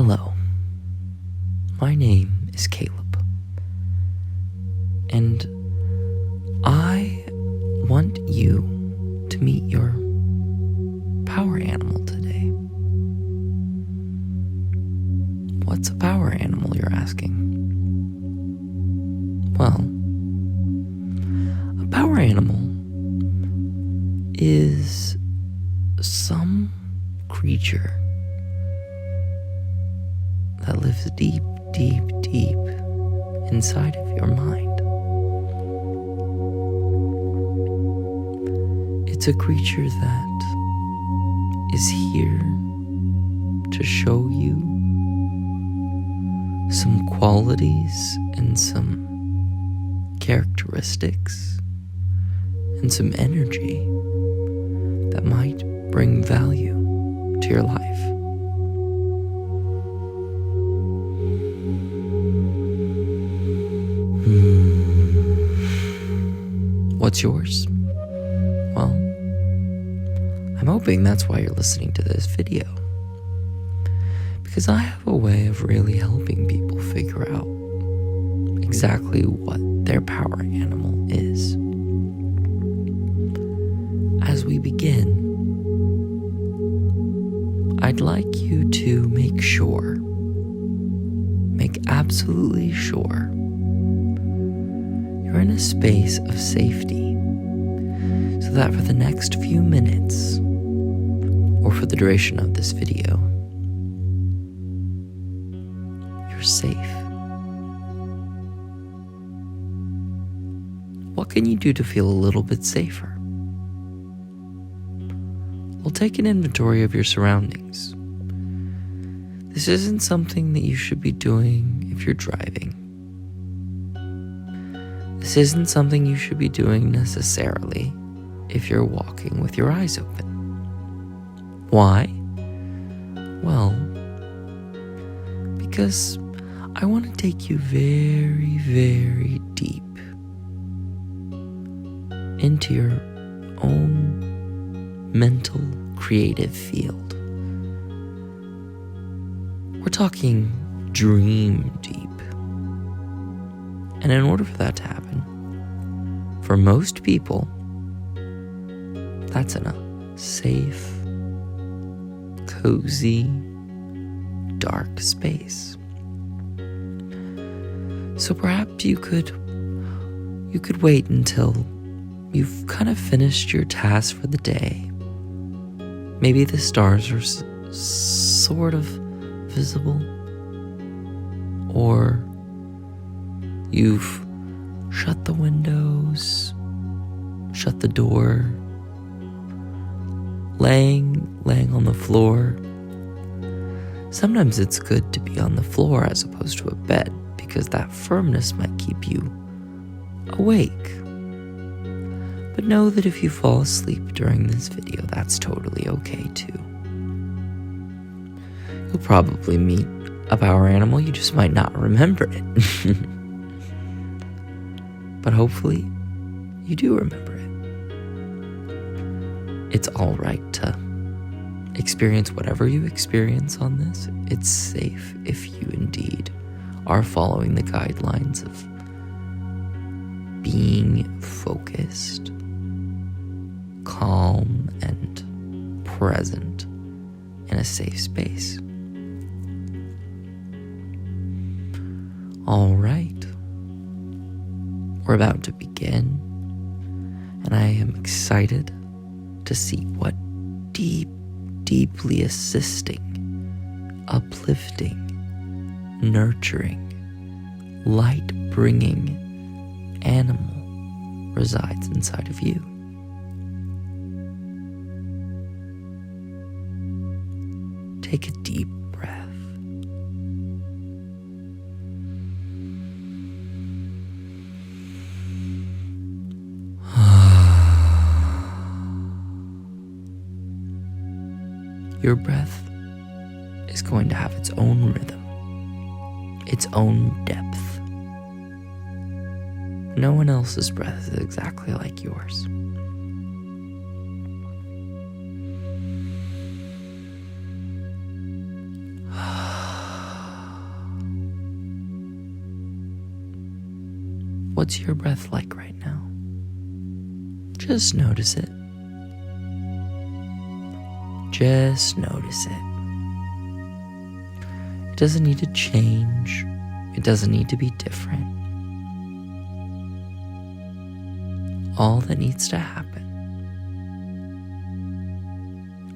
Hello, my name is Caleb, and I want you to meet your power animal today. What's a power animal, you're asking? Well, a power animal is some creature that lives deep, deep, deep inside of your mind. It's a creature that is here to show you some qualities and some characteristics and some energy that might bring value to your life. What's yours? Well, I'm hoping that's why you're listening to this video, because I have a way of really helping people figure out exactly what their power animal is. As we begin, I'd like you to make absolutely sure you're in a space of safety, so that for the next few minutes, or for the duration of this video, you're safe. What can you do to feel a little bit safer? Well, take an inventory of your surroundings. This isn't something that you should be doing if you're driving. This isn't something you should be doing necessarily if you're walking with your eyes open. Why? Well, because I want to take you very, very deep into your own mental, creative field. We're talking dream deep. And in order for that to happen, for most people, that's in a safe, cozy, dark space. So perhaps you could wait until you've kind of finished your task for the day. Maybe the stars are sort of visible, or you've shut the windows, shut the door, laying on the floor. Sometimes it's good to be on the floor as opposed to a bed, because that firmness might keep you awake. But know that if you fall asleep during this video, that's totally okay too. You'll probably meet a power animal, you just might not remember it. But hopefully, you do remember it. It's alright to experience whatever you experience on this. It's safe if you indeed are following the guidelines of being focused, calm, and present in a safe space. All right. We're about to begin, and I am excited to see what deeply assisting, uplifting, nurturing, light-bringing animal resides inside of you. Take a deep breath. Your breath is going to have its own rhythm, its own depth. No one else's breath is exactly like yours. What's your breath like right now? Just notice it. Just notice it. It doesn't need to change. It doesn't need to be different. All that needs to happen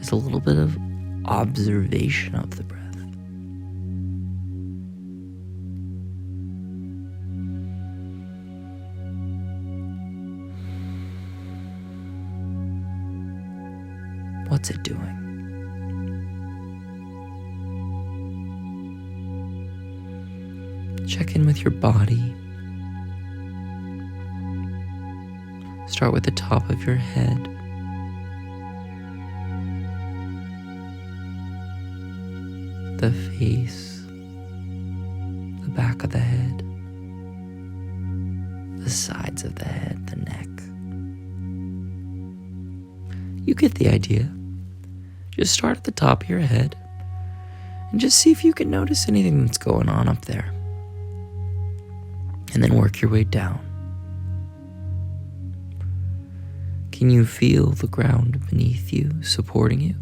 is a little bit of observation of the breath. What's it doing? Check in with your body. Start with the top of your head. The face. The back of the head. The sides of the head, the neck. You get the idea. Just start at the top of your head and just see if you can notice anything that's going on up there. And then work your way down. Can you feel the ground beneath you supporting you?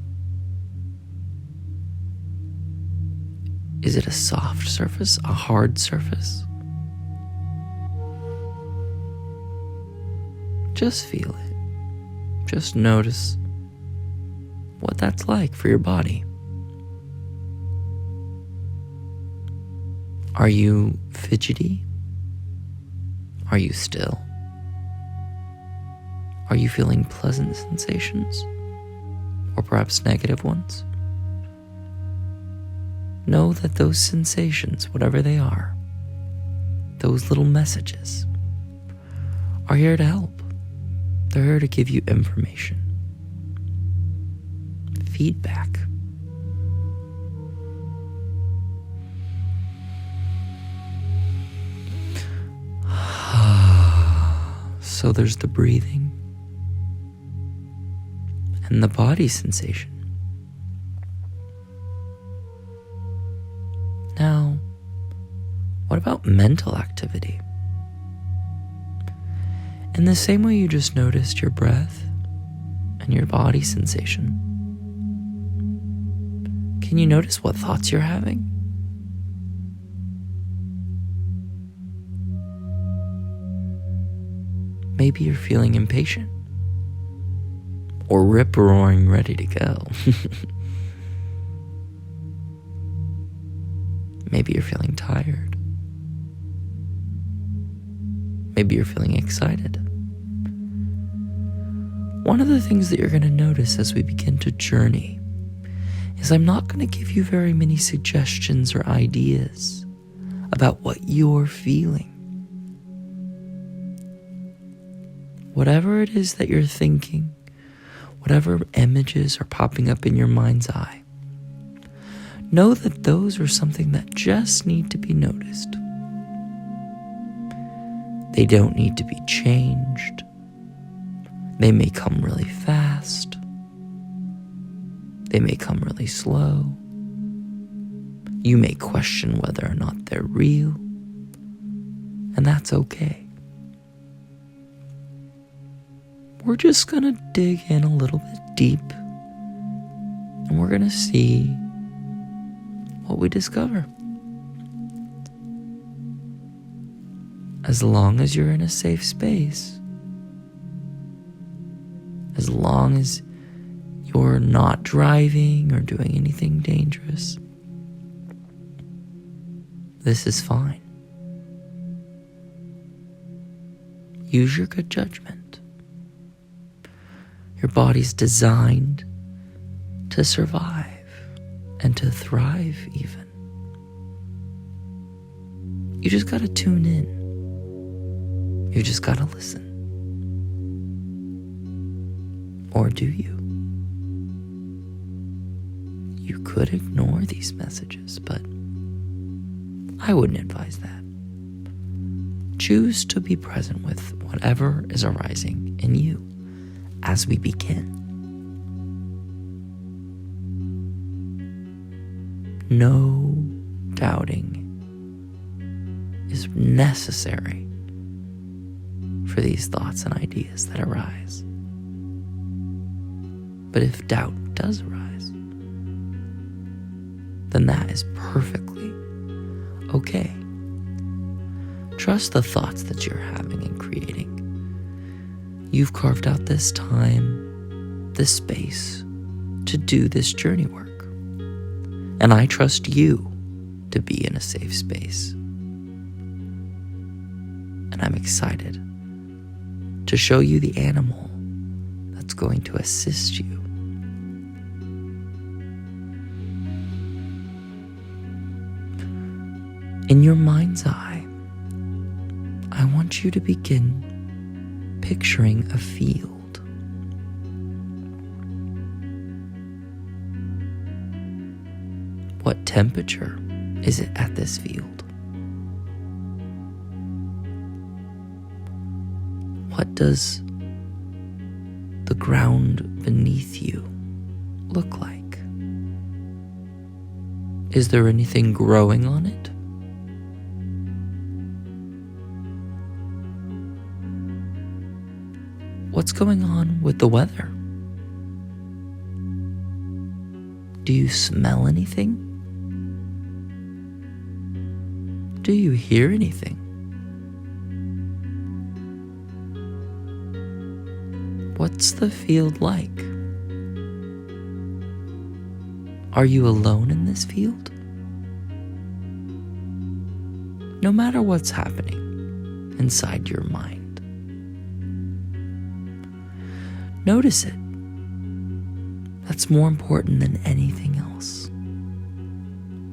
Is it a soft surface, a hard surface? Just feel it. Just notice what that's like for your body. Are you fidgety? Are you still? Are you feeling pleasant sensations? Or perhaps negative ones? Know that those sensations, whatever they are, those little messages, are here to help. They're here to give you information, feedback. So there's the breathing and the body sensation. Now, what about mental activity? In the same way you just noticed your breath and your body sensation, can you notice what thoughts you're having? Maybe you're feeling impatient or rip-roaring ready to go. Maybe you're feeling tired. Maybe you're feeling excited. One of the things that you're going to notice as we begin to journey is I'm not going to give you very many suggestions or ideas about what you're feeling. Whatever it is that you're thinking, whatever images are popping up in your mind's eye, know that those are something that just need to be noticed. They don't need to be changed. They may come really fast. They may come really slow. You may question whether or not they're real, and that's okay. We're just gonna dig in a little bit deep, and we're gonna see what we discover. As long as you're in a safe space, as long as you're not driving or doing anything dangerous, this is fine. Use your good judgment. Your body's designed to survive and to thrive even. You just gotta tune in. You just gotta listen. Or do you? You could ignore these messages, but I wouldn't advise that. Choose to be present with whatever is arising in you as we begin. No doubting is necessary for these thoughts and ideas that arise. But if doubt does arise, then that is perfectly okay. Trust the thoughts that you're having and creating. You've carved out this time, this space, to do this journey work. And I trust you to be in a safe space. And I'm excited to show you the animal that's going to assist you. In your mind's eye, I want you to begin picturing a field. What temperature is it at this field? What does the ground beneath you look like? Is there anything growing on it? What's going on with the weather? Do you smell anything? Do you hear anything? What's the field like? Are you alone in this field? No matter what's happening inside your mind, notice it. That's more important than anything else.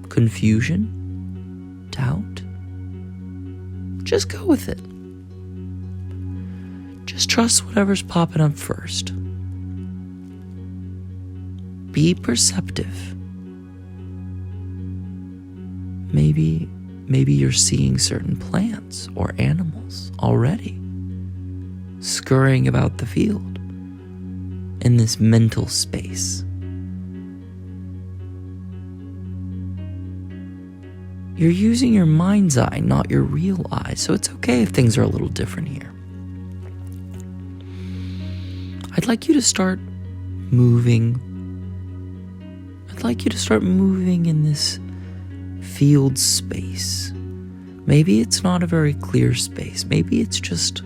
Confusion? Doubt? Just go with it. Just trust whatever's popping up first. Be perceptive. Maybe you're seeing certain plants or animals already scurrying about the field in this mental space. You're using your mind's eye, not your real eye, so it's okay if things are a little different here. I'd like you to start moving. I'd like you to start moving in this field space. Maybe it's not a very clear space. Maybe it's just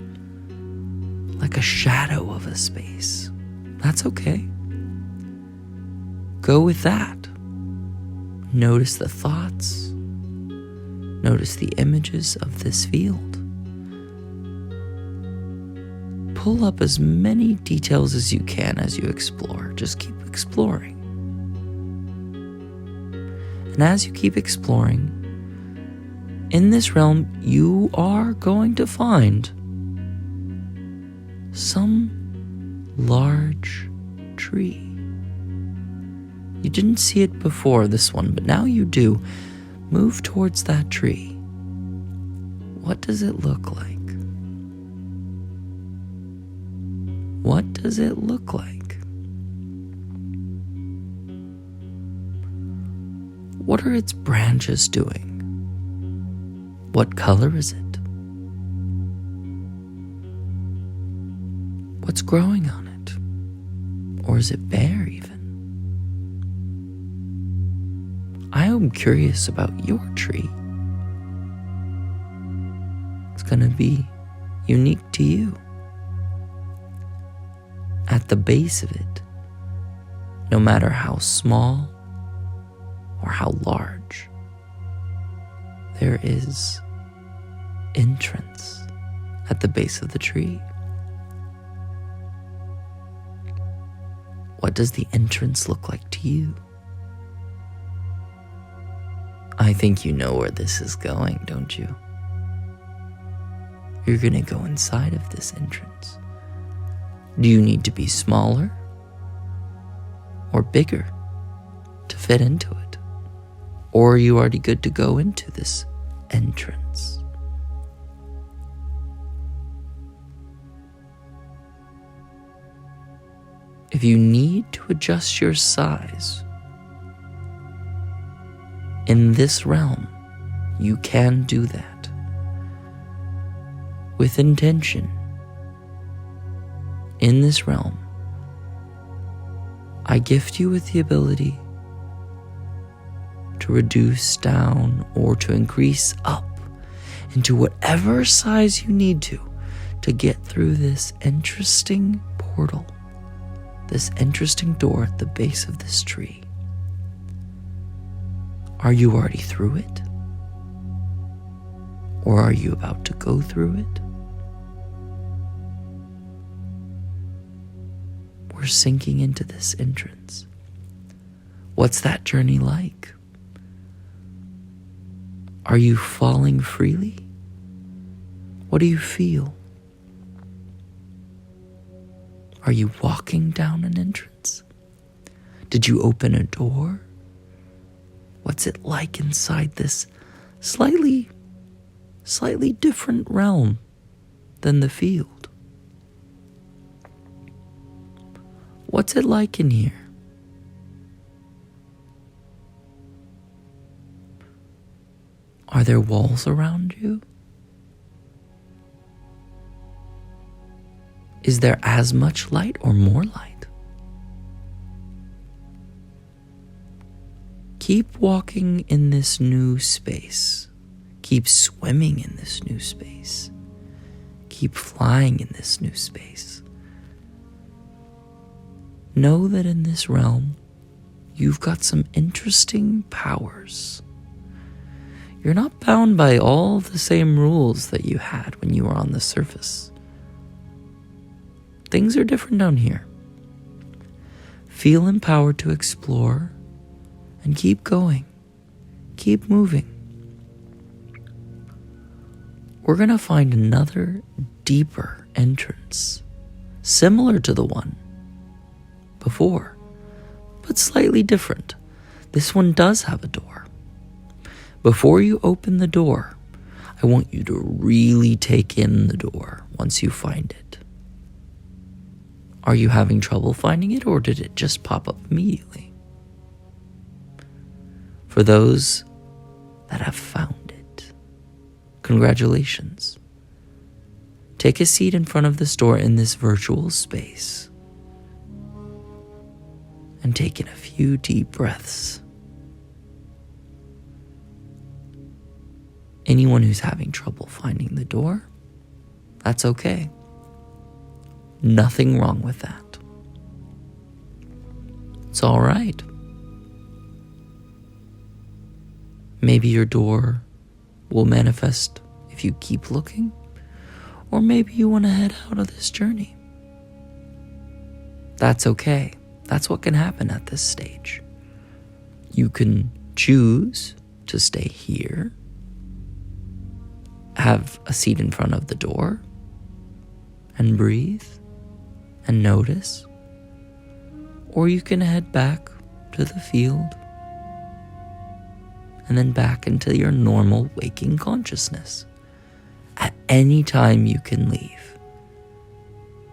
like a shadow of a space. That's okay. Go with that. Notice the thoughts. Notice the images of this field. Pull up as many details as you can as you explore. Just keep exploring. And as you keep exploring, in this realm, you are going to find some large tree. You didn't see it before this one, but now you do. Move towards that tree. What does it look like? What does it look like? What are its branches doing? What color is it? What's growing on it? Or is it bare even? I am curious about your tree. It's going to be unique to you. At the base of it, no matter how small or how large, there is entrance at the base of the tree. What does the entrance look like to you? I think you know where this is going, don't you? You're gonna go inside of this entrance. Do you need to be smaller or bigger to fit into it? Or are you already good to go into this entrance? If you need to adjust your size in this realm, you can do that with intention in this realm, I gift you with the ability to reduce down or to increase up into whatever size you need to get through this interesting portal, this interesting door at the base of this tree. Are you already through it? Or are you about to go through it? We're sinking into this entrance. What's that journey like? Are you falling freely? What do you feel? Are you walking down an entrance? Did you open a door? What's it like inside this slightly different realm than the field? What's it like in here? Are there walls around you? Is there as much light or more light? Keep walking in this new space. Keep swimming in this new space. Keep flying in this new space. Know that in this realm, you've got some interesting powers. You're not bound by all the same rules that you had when you were on the surface. Things are different down here. Feel empowered to explore and keep going. Keep moving. We're going to find another deeper entrance, similar to the one before, but slightly different. This one does have a door. Before you open the door, I want you to really take in the door once you find it. Are you having trouble finding it, or did it just pop up immediately? For those that have found it, congratulations. Take a seat in front of this door in this virtual space and take in a few deep breaths. Anyone who's having trouble finding the door, that's okay. Nothing wrong with that. It's all right. Maybe your door will manifest if you keep looking, or maybe you want to head out of this journey. That's okay. That's what can happen at this stage. You can choose to stay here, have a seat in front of the door, and breathe and notice, or you can head back to the field and then back into your normal waking consciousness. At any time you can leave.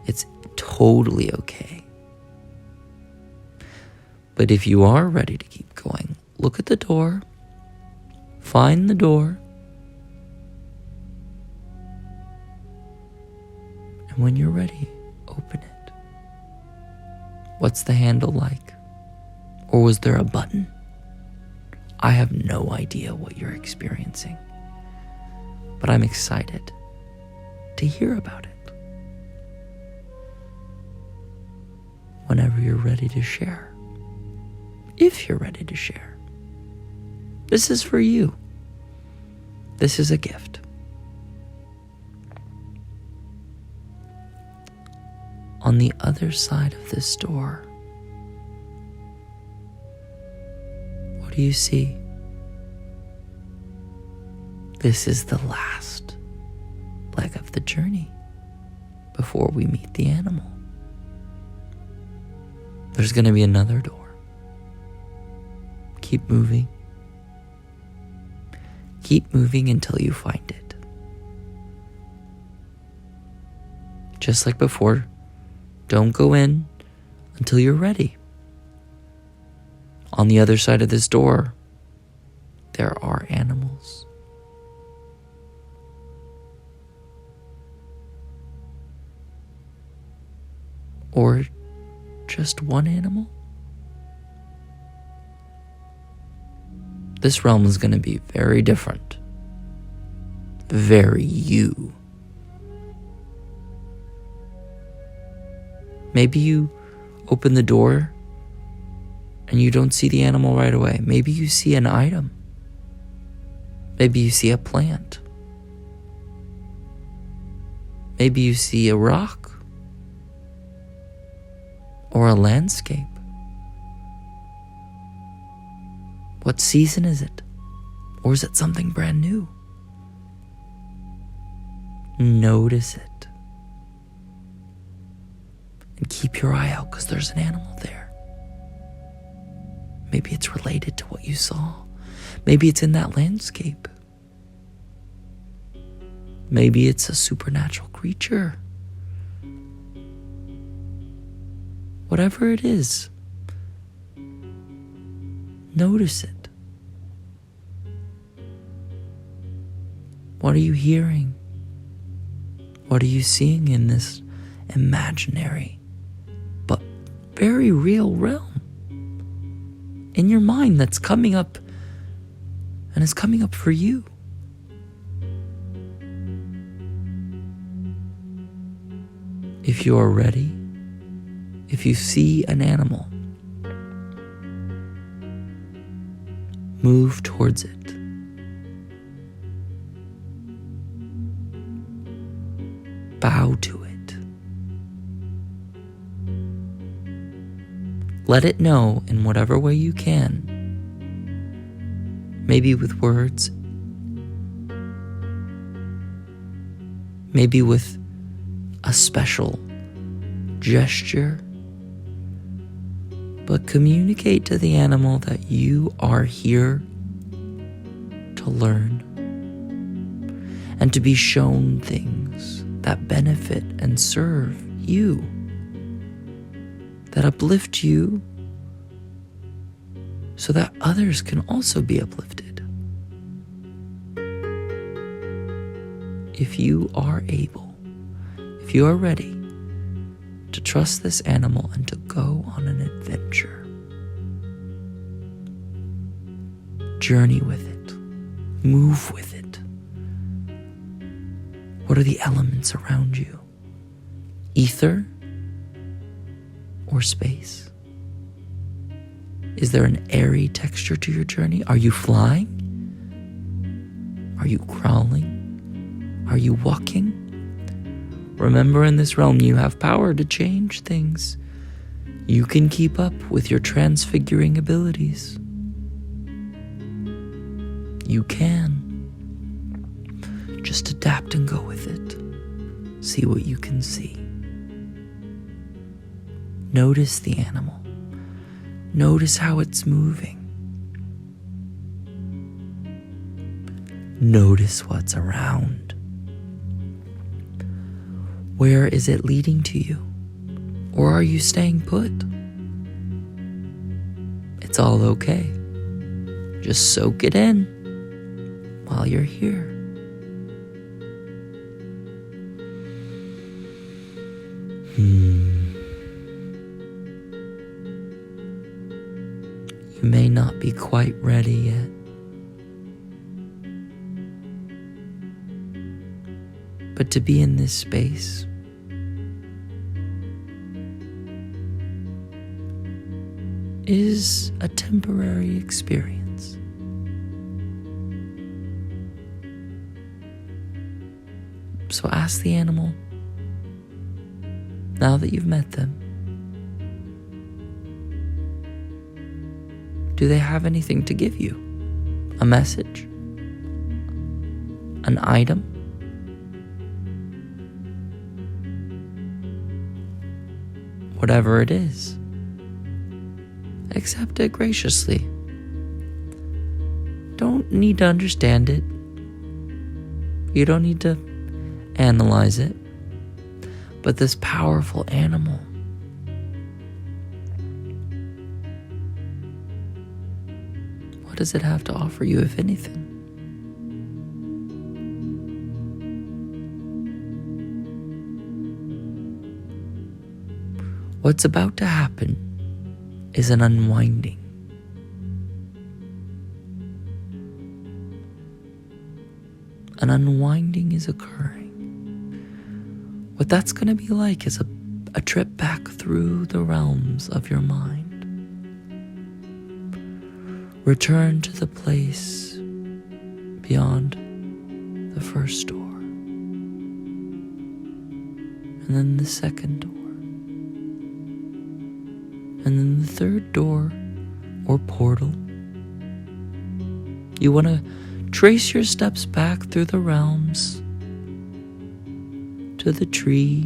It's totally okay. But if you are ready to keep going, look at the door, find the door, and when you're ready, open it. What's the handle like? Or was there a button? I have no idea what you're experiencing, but I'm excited to hear about it. Whenever you're ready to share, if you're ready to share, this is for you. This is a gift. On the other side of this door, what do you see? This is the last leg of the journey before we meet the animal. There's going to be another door. Keep moving. Keep moving until you find it. Just like before, don't go in until you're ready. On the other side of this door, there are animals. Or just one animal? This realm is going to be very different. Very you. Maybe you open the door and you don't see the animal right away. Maybe you see an item. Maybe you see a plant. Maybe you see a rock or a landscape. What season is it? Or is it something brand new? Notice it. And keep your eye out because there's an animal there. Maybe it's related to what you saw. Maybe it's in that landscape. Maybe it's a supernatural creature. Whatever it is, notice it. What are you hearing? What are you seeing in this imaginary but very real realm? In your mind that's coming up, and it's coming up for you. If you are ready, if you see an animal, move towards it. Bow to it. Let it know in whatever way you can. Maybe with words. Maybe with a special gesture. But communicate to the animal that you are here to learn and to be shown things that benefit and serve you, that uplift you so that others can also be uplifted. If you are able, if you are ready to trust this animal and to go on an adventure, journey with it, move with it. What are the elements around you? Ether or space? Is there an airy texture to your journey? Are you flying? Are you crawling? Are you walking? Remember, in this realm, you have power to change things. You can keep up with your transfiguring abilities. You can. Just adapt and go with it. See what you can see. Notice the animal. Notice how it's moving. Notice what's around. Where is it leading to you? Or are you staying put? It's all okay. Just soak it in while you're here. You may not be quite ready yet. But to be in this space is a temporary experience. So ask the animal, now that you've met them, do they have anything to give you? A message? An item? Whatever it is, accept it graciously. Don't need to understand it. You don't need to analyze it. But this powerful animal, what does it have to offer you, if anything? What's about to happen is an unwinding. An unwinding is occurring. What that's going to be like is a trip back through the realms of your mind. Return to the place beyond the first door, and then the second door, and then the third door or portal. You want to trace your steps back through the realms to the tree,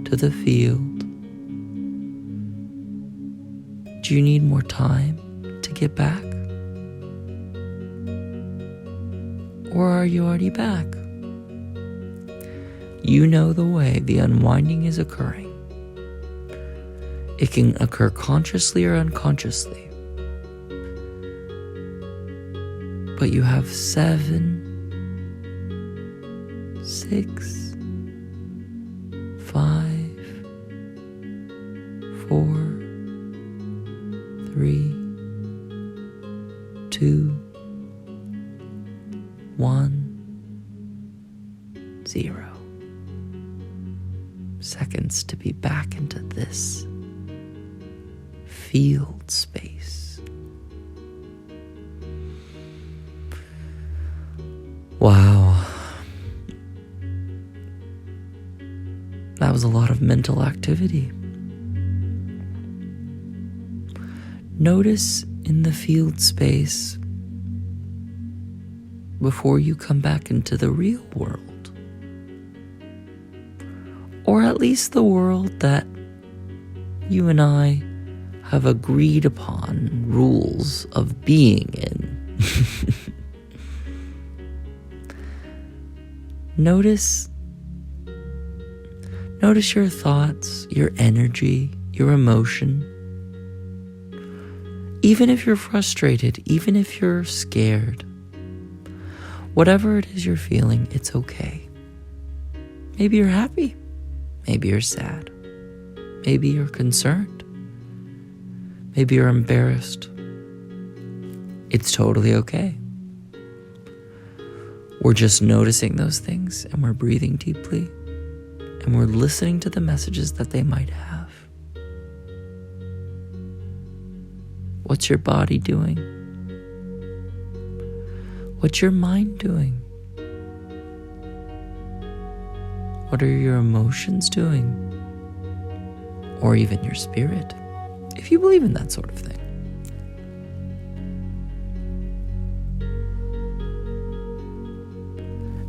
to the field. Do you need more time to get back? Or are you already back? You know the way the unwinding is occurring. It can occur consciously or unconsciously. But you have 7, 6, 5, 4, 3, 2, 1, 0 seconds to be back into this field space. Wow. That was a lot of mental activity. Notice in the field space before you come back into the real world, or at least the world that you and I have agreed upon rules of being in. Notice your thoughts, your energy, your emotion. Even if you're frustrated, even if you're scared, whatever it is you're feeling, it's okay. Maybe you're happy. Maybe you're sad. Maybe you're concerned. Maybe you're embarrassed. It's totally okay. We're just noticing those things, and we're breathing deeply, and we're listening to the messages that they might have. What's your body doing? What's your mind doing? What are your emotions doing? Or even your spirit, if you believe in that sort of thing.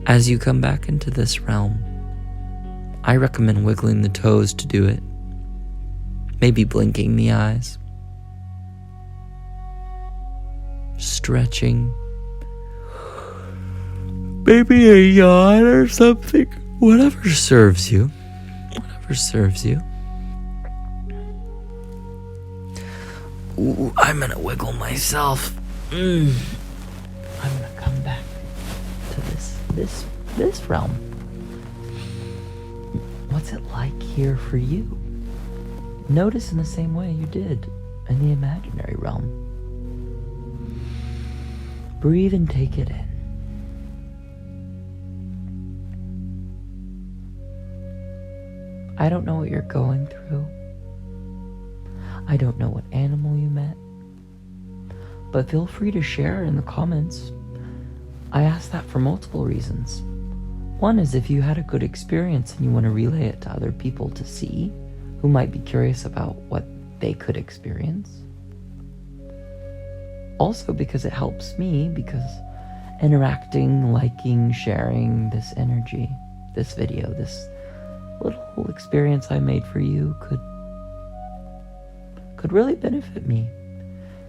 As you come back into this realm, I recommend wiggling the toes to do it. Maybe blinking the eyes. Stretching. Maybe a yawn or something. Whatever serves you. Whatever serves you. Ooh, I'm gonna wiggle myself. I'm gonna come back to this realm. What's it like here for you? Notice in the same way you did in the imaginary realm. Breathe and take it in. I don't know what you're going through. I don't know what animal you met. But feel free to share in the comments. I ask that for multiple reasons. One is if you had a good experience and you want to relay it to other people to see, who might be curious about what they could experience. Also because it helps me, because interacting, liking, sharing this energy, this video, this little experience I made for you could really benefit me,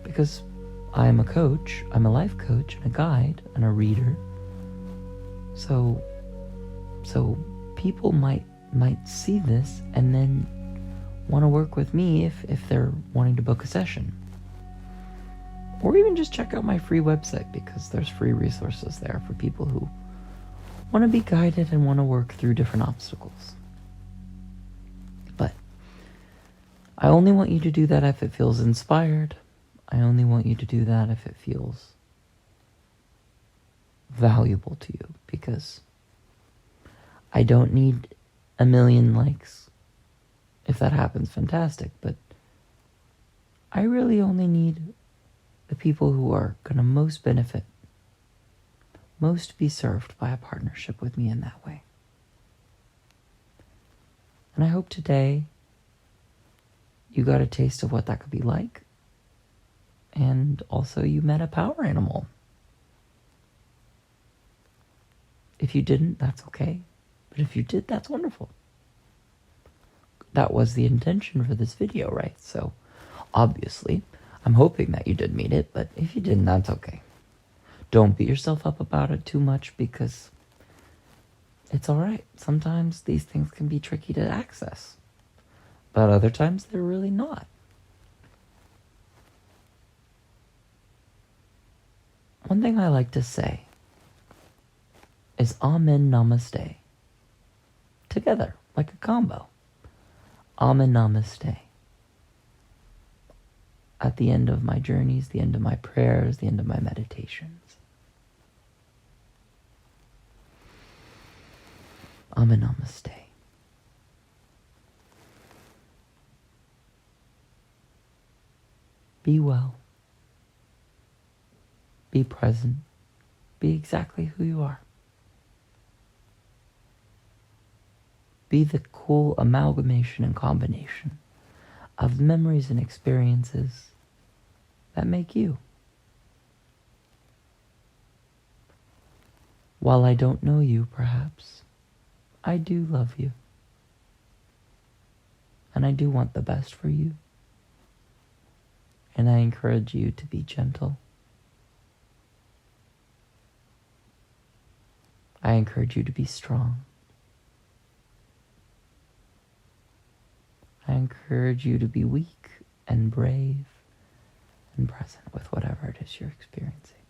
because I'm a coach, I'm a life coach and a guide and a reader. So people might see this and then want to work with me if they're wanting to book a session. Or even just check out my free website, because there's free resources there for people who want to be guided and want to work through different obstacles. But I only want you to do that if it feels inspired. I only want you to do that if it feels valuable to you, because I don't need a million likes. If that happens, fantastic, but I really only need the people who are going to most benefit, most be served by a partnership with me in that way. And I hope today you got a taste of what that could be like, and also you met a power animal. If you didn't, that's okay. But if you did, that's wonderful. That was the intention for this video, right? So, obviously, I'm hoping that you did meet it, but if you didn't, that's okay. Don't beat yourself up about it too much, because it's alright. Sometimes these things can be tricky to access, but other times they're really not. One thing I like to say is Amen Namaste. Together, like a combo. Amen Namaste. At the end of my journeys, the end of my prayers, the end of my meditations. Amen Namaste. Be well. Be present. Be exactly who you are. Be the cool amalgamation and combination of memories and experiences that make you. While I don't know you, perhaps, I do love you. And I do want the best for you. And I encourage you to be gentle. I encourage you to be strong. I encourage you to be weak and brave and present with whatever it is you're experiencing.